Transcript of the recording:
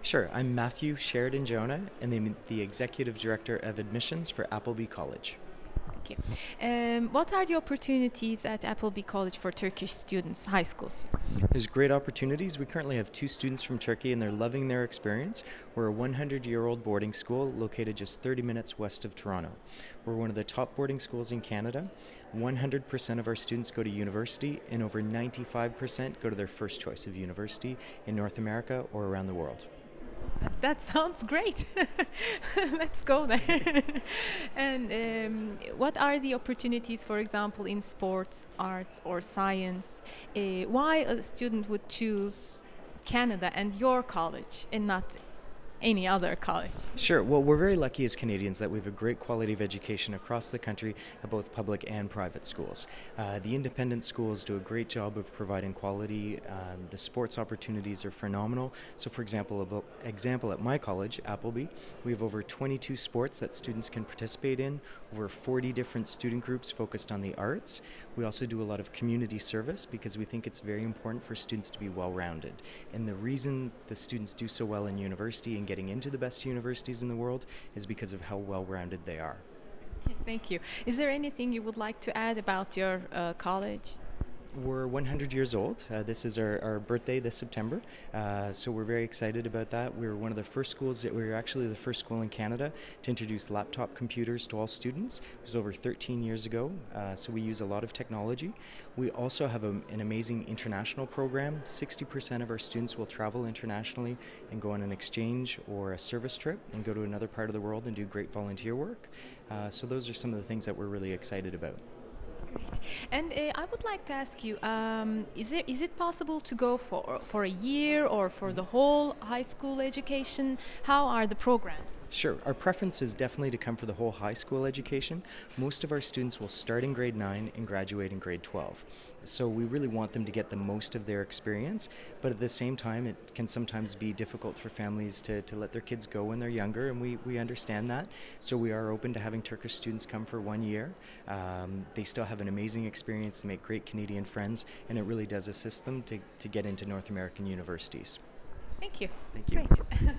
Sure, I'm Matthew Sheridan Jonah, and I'm the Executive Director of Admissions for Appleby College. Thank you. What are the opportunities at Appleby College for Turkish students, high school students? There's great opportunities. We currently have two students from Turkey, and they're loving their experience. We're a 100-year-old boarding school located just 30 minutes west of Toronto. We're one of the top boarding schools in Canada. 100% of our students go to university, and over 95% go to their first choice of university in North America or around the world. That sounds great. Let's go there. And what are the opportunities, for example, in sports, arts, or science? Why a student would choose Canada and your college and not any other college? Sure. Well, we're very lucky as Canadians that we have a great quality of education across the country at both public and private schools. The independent schools do a great job of providing quality. The sports opportunities are phenomenal. So, for example, at my college, Appleby, we have over 22 sports that students can participate in, over 40 different student groups focused on the arts. We also do a lot of community service because we think it's very important for students to be well-rounded. And the reason the students do so well in university and getting into the best universities in the world is because of how well-rounded they are. Okay, thank you. Is there anything you would like to add about your college? We're 100 years old. This is our birthday this September, so we're very excited about that. We were actually the first school in Canada to introduce laptop computers to all students. It was over 13 years ago, so we use a lot of technology. We also have an amazing international program. 60% of our students will travel internationally and go on an exchange or a service trip and go to another part of the world and do great volunteer work. So those are some of the things that we're really excited about. Great. And I would like to ask you, is it possible to go for a year or for the whole high school education? How are the programs? Sure. Our preference is definitely to come for the whole high school education. Most of our students will start in grade 9 and graduate in grade 12. So we really want them to get the most of their experience, but at the same time it can sometimes be difficult for families to let their kids go when they're younger, and we understand that. So we are open to having Turkish students come for 1 year. They still have an amazing experience, they make great Canadian friends, and it really does assist them to get into North American universities. Thank you. Thank you. Great.